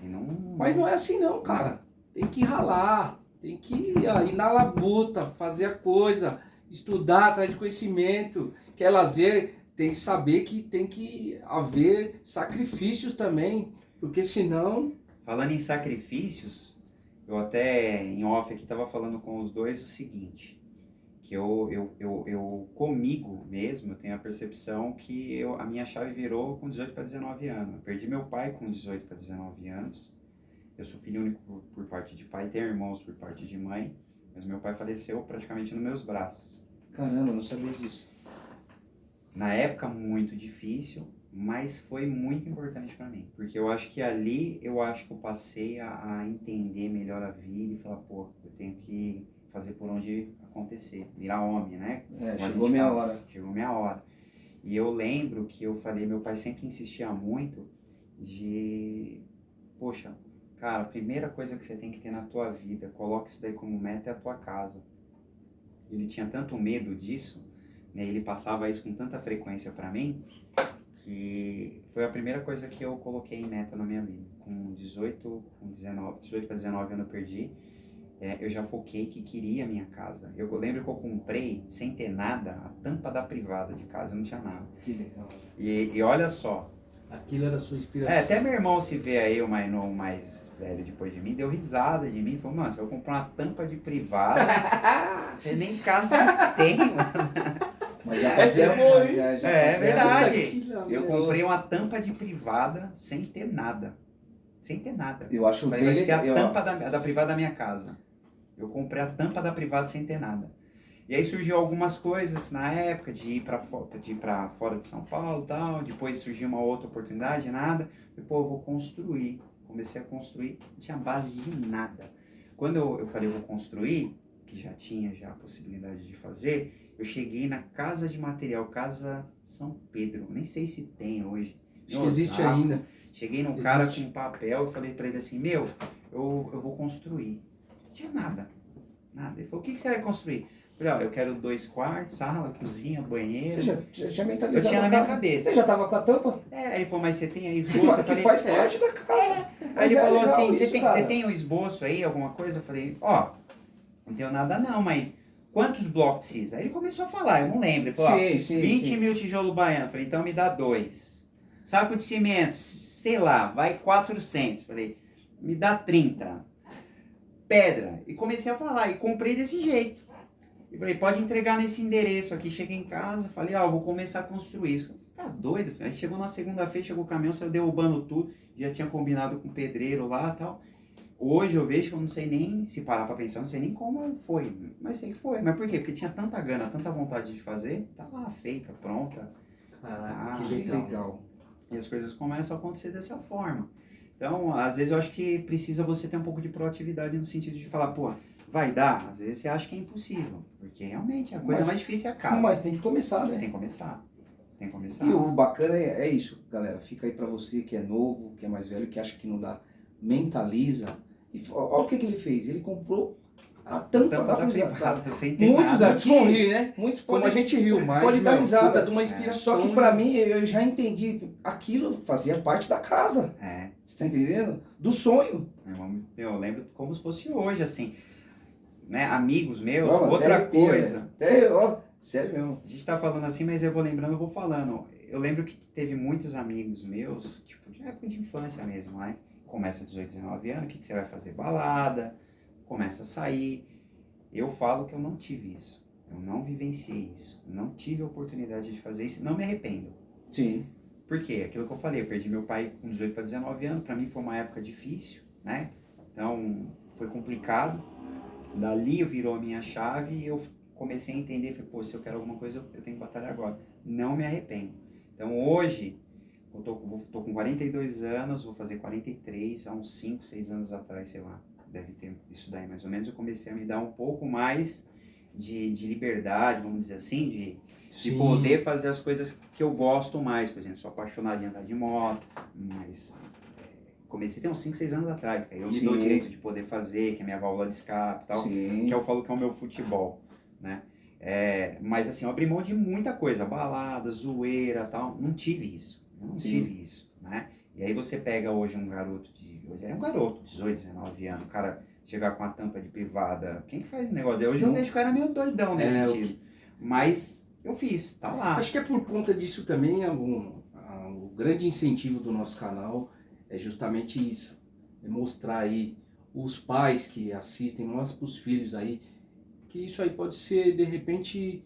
E não... Mas não é assim não, cara. Tem que ralar, tem que ir na labuta, fazer a coisa, estudar, atrás de conhecimento, que é lazer, tem que saber que tem que haver sacrifícios também, porque senão... Falando em sacrifícios, eu até em off aqui tava falando com os dois o seguinte, que eu comigo mesmo, eu tenho a percepção que a minha chave virou com 18 para 19 anos. Eu perdi meu pai com 18 para 19 anos. Eu sou filho único por parte de pai, tenho irmãos por parte de mãe, mas meu pai faleceu praticamente nos meus braços. Caramba, eu não sabia disso. Na época, muito difícil, mas foi muito importante para mim, porque eu acho que ali, eu passei a entender melhor a vida e falar, pô, eu tenho que fazer por onde acontecer, virar homem, né? Chegou minha hora. Chegou minha hora. E eu lembro que eu falei, meu pai sempre insistia muito de, poxa, cara, a primeira coisa que você tem que ter na tua vida, coloca isso daí como meta, é a tua casa. Ele tinha tanto medo disso, né, ele passava isso com tanta frequência para mim, que foi a primeira coisa que eu coloquei em meta na minha vida. Com 18 para 19 anos eu perdi, eu já foquei que queria a minha casa. Eu lembro que eu comprei, sem ter nada, a tampa da privada de casa, não tinha nada. Que legal. E olha só, Aquilo era a sua inspiração. até meu irmão se vê aí, o mais novo, mais velho depois de mim, deu risada de mim, falou, mano, você vai comprar uma tampa de privada, você nem casa tem, mano. Mas já Essa é fazia, boa, mas hein? já É verdade. Que Eu legal. comprei uma tampa de privada sem ter nada. Sem ter nada. Eu acho Falei, bem vai ser a legal. tampa da privada da minha casa. Eu comprei a tampa da privada sem ter nada. E aí surgiu algumas coisas na época de ir para fora de São Paulo e tal. Depois surgiu uma outra oportunidade, nada. Falei, pô, eu vou construir. Comecei a construir, não tinha base de nada. Quando eu falei, eu vou construir, que já tinha a possibilidade de fazer, eu cheguei na Casa de Material, Casa São Pedro. Nem sei se tem hoje. Acho que existe Osasco. ainda. Cheguei num cara com papel e falei pra ele assim, eu vou construir. Não tinha nada. Ele falou, o que você vai construir? Eu falei, eu quero 2 quartos, sala, cozinha, banheiro. Você já tinha mentalizado Eu tinha na a minha casa? cabeça. Você já tava com a tampa? Aí ele falou, mas você tem aí Que, esboço? Eu que falei, faz parte da casa. Aí ele Mas é falou legal assim, isso, você cara. tem um esboço aí, alguma coisa? Eu falei, não tenho nada não, mas quantos blocos precisa? Aí ele começou a falar, eu não lembro. Ele falou, Sim, 20 mil tijolo baiano. Eu falei, então me dá 2. Saco de cimento, sei lá, vai 400. Eu falei, me dá 30. Pedra. E comecei a falar, e comprei desse jeito. E falei, pode entregar nesse endereço aqui. Cheguei em casa, falei, eu vou começar a construir. Você tá doido? Aí chegou na segunda-feira, chegou o caminhão, saiu derrubando tudo. Já tinha combinado com o pedreiro lá e tal. Hoje eu vejo que eu não sei nem, se parar pra pensar, eu não sei nem como foi. Mas sei que foi. Mas por quê? Porque tinha tanta gana, tanta vontade de fazer. Tá lá, feita, pronta. Caraca, Que que legal. legal. E as coisas começam a acontecer dessa forma. Então, às vezes eu acho que precisa você ter um pouco de proatividade no sentido de falar, pô, vai dar? Às vezes você acha que é impossível. Porque realmente a coisa mais difícil é a casa. Mas tem que começar, né? Tem que começar. Tem que começar. E o bacana é isso, galera. Fica aí pra você que é novo, que é mais velho, que acha que não dá. Mentaliza. E olha o que ele fez. Ele comprou a tampa da privada. Sem ter Muitos nada. Muitos vão rir, né? Muitos Como a gente riu, mas pode dar risada. puta de uma inspiração. Só que pra mim, eu já entendi. Aquilo fazia parte da casa. É. Você tá entendendo? Do sonho. Eu lembro como se fosse hoje, assim. Né? Amigos meus, Ó, outra até arrepia, coisa. velho. Até, ó, Sério mesmo. A gente tá falando assim, mas eu vou lembrando, eu vou falando. Eu lembro que teve muitos amigos meus, tipo, de época de infância mesmo, né? Começa 18, 19 anos, o que você vai fazer? Balada, começa a sair. Eu falo que eu não tive isso. Eu não vivenciei isso. Não tive a oportunidade de fazer isso. Não me arrependo. Sim. Por quê? Aquilo que eu falei, eu perdi meu pai com 18 para 19 anos. Para mim foi uma época difícil, né? Então, foi complicado. Dali virou a minha chave e eu comecei a entender, falei, pô, se eu quero alguma coisa, eu tenho que batalhar agora. Não me arrependo. Então hoje, eu tô com 42 anos, vou fazer 43, há uns 5, 6 anos atrás, sei lá, deve ter isso daí mais ou menos, eu comecei a me dar um pouco mais de liberdade, vamos dizer assim, de poder fazer as coisas que eu gosto mais. Por exemplo, sou apaixonado em andar de moto, mas comecei tem uns 5, 6 anos atrás, que aí eu me dou o direito de poder fazer, que é a minha válvula de escape e tal, Sim. que eu falo que é o meu futebol, né? Mas assim, eu abri mão de muita coisa, balada, zoeira e tal, não tive isso, eu não tive isso, né? E aí você pega hoje um garoto hoje é um garoto, 18, 19 anos, o cara chegar com a tampa de privada, quem que faz esse negócio dele? Hoje eu vejo o cara meio doidão nesse sentido, mas eu fiz, tá lá. Acho que é por conta disso também, o grande incentivo do nosso canal é justamente isso, é mostrar aí os pais que assistem, mostra para os filhos aí, que isso aí pode ser, de repente,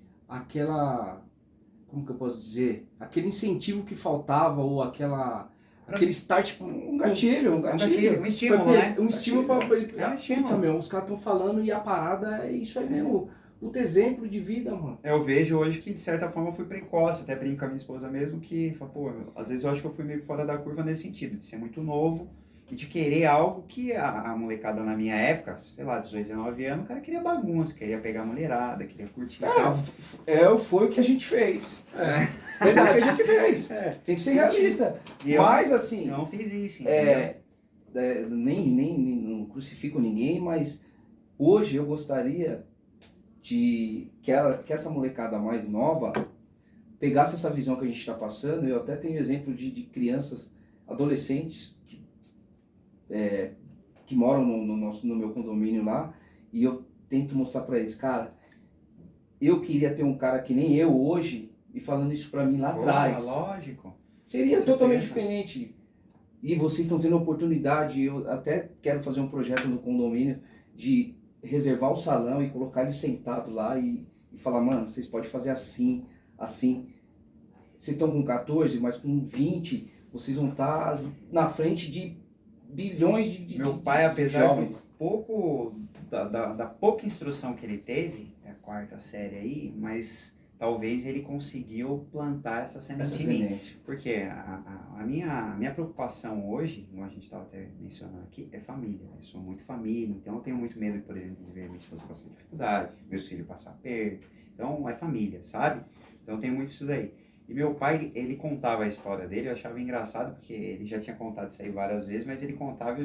como que eu posso dizer, aquele incentivo que faltava, ou aquele start, Um gatilho. Um estímulo, né? Um estímulo para ele. É um estímulo. Puta, meu, os caras estão falando e a parada é isso aí mesmo. Puta exemplo de vida, mano. Eu vejo hoje que, de certa forma, eu fui precoce, até brinco com a minha esposa mesmo, que, pô, às vezes eu acho que eu fui meio fora da curva nesse sentido, de ser muito novo e de querer algo que a molecada na minha época, sei lá, 18, 19 anos, o cara queria bagunça, queria pegar a mulherada, queria curtir e tal. Foi o que a gente fez. Verdade, o que a gente fez. Tem que ser realista. Mas assim, eu não fiz isso. nem não crucifico ninguém, mas hoje eu gostaria de que essa molecada mais nova pegasse essa visão que a gente está passando. Eu até tenho exemplo de crianças, adolescentes que moram no meu condomínio lá, e eu tento mostrar para eles, cara, eu queria ter um cara que nem eu hoje e falando isso para mim lá atrás. Lógico. Seria totalmente diferente. E vocês estão tendo a oportunidade, eu até quero fazer um projeto no condomínio de reservar o salão e colocar ele sentado lá e falar, mano, vocês podem fazer assim, assim. Vocês estão com 14, mas com 20, vocês vão estar na frente de bilhões de Meu pai, apesar jovens. da pouca instrução que ele teve, é a 4ª série aí, mas talvez ele conseguiu plantar essa semente em mim. Porque a minha preocupação hoje, como a gente estava até mencionando aqui, é família. Eu sou muito família, então eu tenho muito medo, por exemplo, de ver minha esposa passar dificuldade, meus filhos passar perto. Então é família, sabe? Então tem muito isso daí. E meu pai, ele contava a história dele, eu achava engraçado, porque ele já tinha contado isso aí várias vezes, mas ele contava e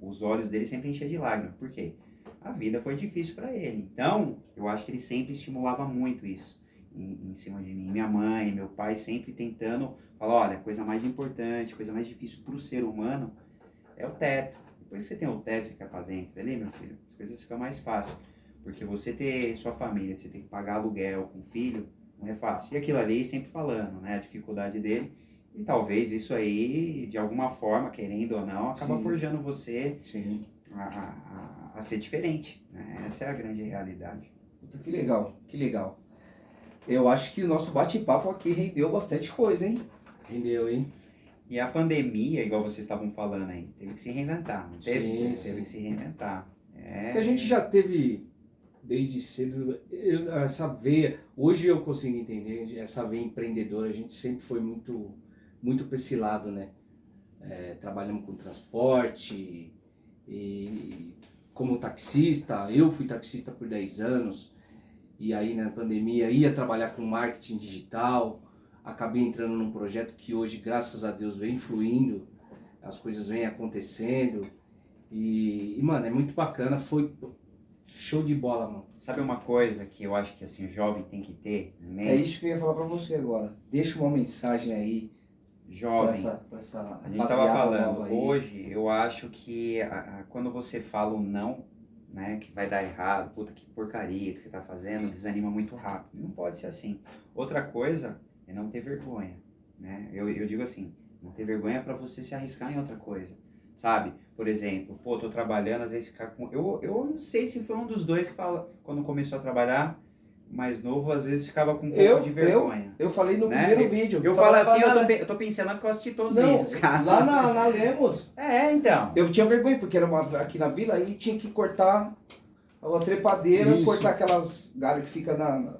os olhos dele sempre enchiam de lágrimas. Por quê? A vida foi difícil para ele. Então, eu acho que ele sempre estimulava muito isso em cima de mim. Minha mãe, meu pai sempre tentando falar, olha, a coisa mais importante, a coisa mais difícil para o ser humano é o teto. Depois que você tem o teto, você quer para dentro, ali, meu filho, as coisas ficam mais fáceis. Porque você ter sua família, você tem que pagar aluguel com filho, não é fácil. E aquilo ali, sempre falando, né, a dificuldade dele. E talvez isso aí, de alguma forma, querendo ou não, acaba forjando você a ser diferente. Né? Essa é a grande realidade. Puta, que legal, que legal. Eu acho que o nosso bate-papo aqui rendeu bastante coisa, hein? Rendeu, hein? E a pandemia, igual vocês estavam falando aí, teve que se reinventar, não teve? Sim, Teve que se reinventar. Porque a gente já teve, desde cedo, essa veia. Hoje eu consigo entender, essa veia empreendedora, a gente sempre foi muito para esse lado, né? Trabalhamos com transporte, e como taxista, eu fui taxista por 10 anos, e aí na pandemia ia trabalhar com marketing digital, acabei entrando num projeto que hoje, graças a Deus, vem fluindo, as coisas vêm acontecendo, e mano, é muito bacana, foi show de bola, mano. Sabe uma coisa que eu acho que assim, o jovem tem que ter em mente? É isso que eu ia falar pra você agora. Deixa uma mensagem aí, jovem. pra essa a gente estava falando, hoje eu acho que quando você fala o não, né, que vai dar errado, puta que porcaria que você tá fazendo, desanima muito rápido. Não pode ser assim. Outra coisa é não ter vergonha, né? Eu digo assim, não ter vergonha para você se arriscar em outra coisa, sabe? Por exemplo, pô, tô trabalhando, às vezes ficar com... Eu não sei se foi um dos dois que fala, quando começou a trabalhar, mais novo, às vezes ficava com um pouco de vergonha. Eu falei no né? primeiro vídeo. Eu falo assim, eu tô pensando porque eu assisti todos os vídeos, cara. Lá na Lemos, Então. eu tinha vergonha, porque era aqui na vila, aí tinha que cortar a trepadeira, Isso. cortar aquelas galhos que fica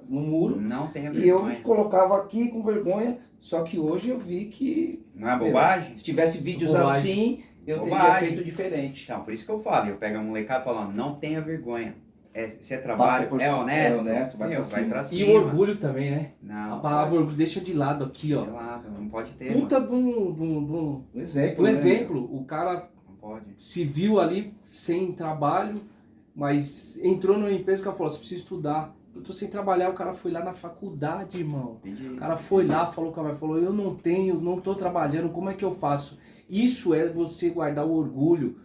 no muro. Não tenha E eu vergonha. colocava aqui com vergonha, só que hoje eu vi que... Não é bobagem? Se tivesse vídeos Bobagem. assim, eu teria Bobagem. feito diferente. Então, por isso que eu falo, eu pego a molecada falando, não tenha vergonha. Se é Passa trabalho, por é cima, honesto, é honesto, vai pra cima. pra E cima. o orgulho também, né? Não, A palavra pode. orgulho deixa de lado aqui, ó. Gelado, não pode ter, Puta mano. do Um exemplo, um né? exemplo. O cara Não pode. se viu ali sem trabalho, mas entrou numa empresa que ela falou, você precisa estudar. Eu tô sem trabalhar, o cara foi lá na faculdade, irmão. Pedir. O cara foi lá, falou com a mãe, falou, eu não tô trabalhando, como é que eu faço? Isso é você guardar o orgulho.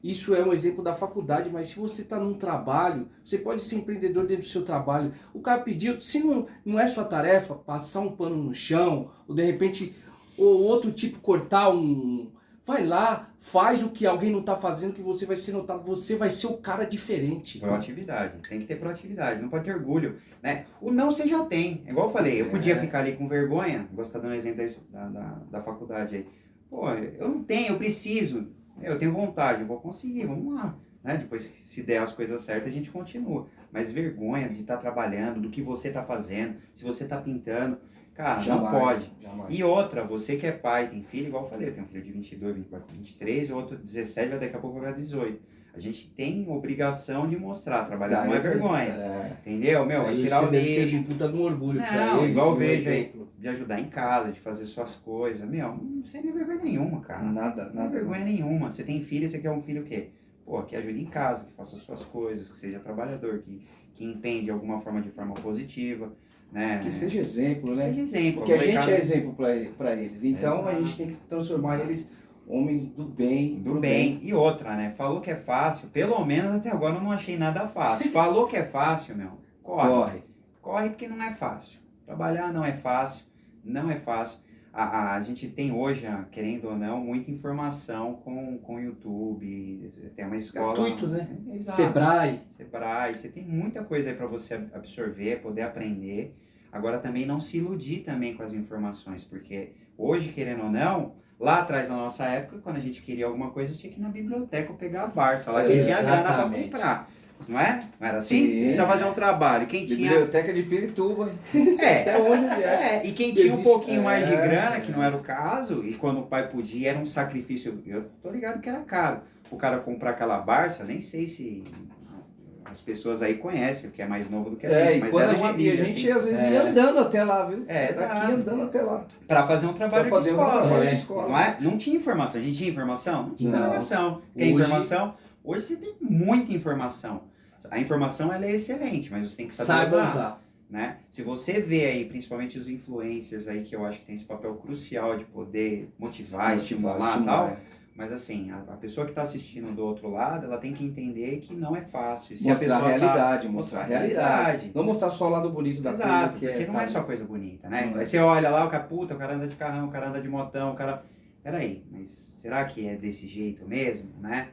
Isso é um exemplo da faculdade, mas se você está num trabalho, você pode ser empreendedor dentro do seu trabalho. O cara pediu, se não é sua tarefa, passar um pano no chão, ou de repente, ou outro tipo cortar um... Vai lá, faz o que alguém não está fazendo, que você vai ser notado, você vai ser o cara diferente. Proatividade, tem que ter proatividade, não pode ter orgulho, né? O não você já tem, é igual eu falei, eu podia ficar ali com vergonha, igual você tá dando um exemplo da faculdade aí. Pô, eu não tenho, eu preciso, eu tenho vontade, eu vou conseguir, vamos lá. Né? Depois, se der as coisas certas, a gente continua. Mas vergonha de estar trabalhando, do que você está fazendo, se você está pintando, cara, Jamais, não pode. jamais. E outra, você que é pai, tem filho, igual eu falei, eu tenho um filho de 22, vai com 23, o outro 17, vai daqui a pouco vai para 18. A gente tem obrigação de mostrar, trabalhar não é vergonha. É. Entendeu? Meu, é Aí tirar você o deve ser lixo, um puta de um orgulho pra não, eles, igual eu um vejo aí, exemplo. de ajudar em casa, de fazer suas coisas. Meu, não seria vergonha nenhuma, cara. Nada, Não é nada. vergonha nenhuma. Você tem filho, você quer um filho o quê? Pô, que ajude em casa, que faça suas coisas, que seja trabalhador, que empenhe de alguma forma, de forma positiva, né? Que seja exemplo, né? Seja exemplo. Porque a gente molecada é exemplo para eles. Então a Exato. gente tem que transformar eles homens do bem. do bem. E outra, né? Falou que é fácil, pelo menos até agora eu não achei nada fácil. Falou que é fácil, meu, corre. Corre. Corre porque não é fácil. Trabalhar não é fácil, não é fácil. A gente tem hoje, querendo ou não, muita informação com o YouTube, tem uma escola... Gratuito, né? Exato. Sebrae. Sebrae, você tem muita coisa aí para você absorver, poder aprender. Agora também não se iludir também com as informações, porque hoje, querendo ou não, lá atrás na nossa época, quando a gente queria alguma coisa, tinha que ir na biblioteca ou pegar a Barça, lá quem tinha grana para Exatamente. comprar. Não é? Não era assim? Sim. Precisa fazer um trabalho. Quem tinha... Biblioteca de Pirituba. É, Até hoje é. e quem tinha um Existe- pouquinho mais de é, grana, que não era o caso, e quando o pai podia, era um sacrifício. Eu tô ligado que era caro. O cara comprar aquela Barça, nem sei se as pessoas aí conhecem, porque é mais novo do que a É, gente, e mas quando era a uma gente, e a mídia, gente assim, às vezes ia andando até lá, viu? É, Daqui exato. andando até lá. pra fazer um trabalho Pra de fazer um escola. trabalho de escola. Não, é? Não tinha informação. A gente tinha informação? Não tinha Não. informação. Quer Hoje- informação? Hoje você tem muita informação. A informação ela é excelente, mas você tem que saber Saiba usar. usar. Né? Se você vê aí, principalmente os influencers aí, que eu acho que tem esse papel crucial de poder motivar, estimular e tal, mas assim, a pessoa que está assistindo do outro lado, ela tem que entender que não é fácil. E se Mostrar a pessoa realidade, tá... mostrar a realidade. Não mostrar só o lado bonito da Exato, coisa que porque não tá é só ali. coisa bonita, né? Não é. Aí você olha lá, o cara, puta, o cara anda de carrão, o cara anda de motão, o cara... Peraí, mas será que é desse jeito mesmo, né?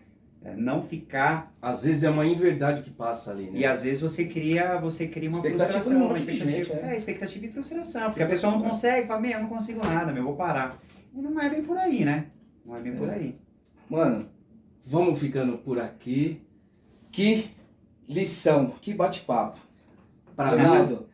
Não ficar... Às vezes é uma inverdade que passa ali, né? E às vezes você cria uma Expectativa frustração, de um uma monte de expectativa, gente, expectativa e frustração, porque a pessoa não consegue, fala, meu, eu não consigo nada, meu, eu vou parar. E não é bem por aí, né? Não é bem por aí. Mano, Vamos ficando por aqui. que lição, que bate-papo. Pra mim, Leonardo,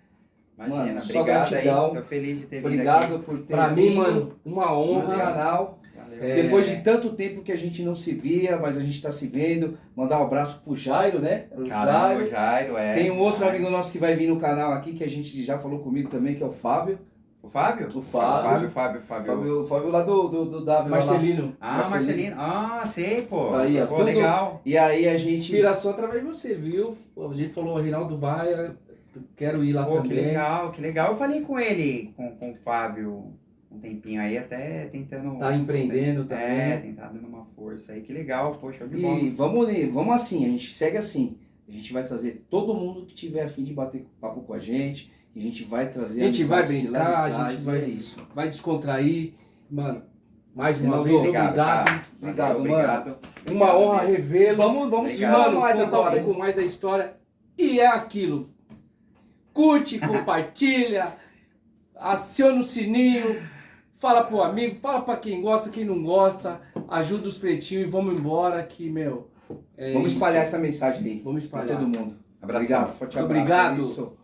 Imagina, Mano, só obrigado gratidão. aí, tô feliz de ter vindo obrigado aqui. por ter pra mim, vindo mano, uma no honra. canal. Valeu. É, Depois de tanto tempo que a gente não se via, mas a gente tá se vendo. Mandar um abraço pro Jairo, né? O Caramba, o Jairo. Jairo, Tem um outro amigo nosso que vai vir no canal aqui, que a gente já falou comigo também, que é o Fábio. O Fábio? O Fábio. Fábio. Lá do Davi. lá. Marcelino. Ah, Marcelino. Ah, sei, pô. Aí, ó, Pô, tudo- legal. E aí a gente... Inspiração através de você, viu? A gente falou, Reinaldo vai, quero ir lá Pô, que também. legal, que legal. Eu falei com ele, com o Fábio, um tempinho aí, até tentando... Tá empreendendo também. É, tentar dando uma força aí. Que legal, poxa, show de bola. E vamos assim, a gente segue assim. A gente vai trazer todo mundo que tiver a fim de bater papo com a gente. A gente vai trazer A gente vai amizades de lá de brincar, a trás, gente e vai, é isso. vai descontrair. Mano, mais uma Reinaldo, vez, Obrigado, obrigado. cara. Obrigado, Obrigado. Uma honra mesmo. revê-lo. Vamos Obrigado. falar mais contar agora. um pouco mais da história. E é aquilo. Curte, compartilha, aciona o sininho, fala pro amigo, fala pra quem gosta, quem não gosta, ajuda os pretinhos e vamos embora que, meu... Vamos espalhar essa mensagem aí. Vamos Pra espalhar. todo mundo. Abração. Obrigado, forte abraço. Obrigado. É isso.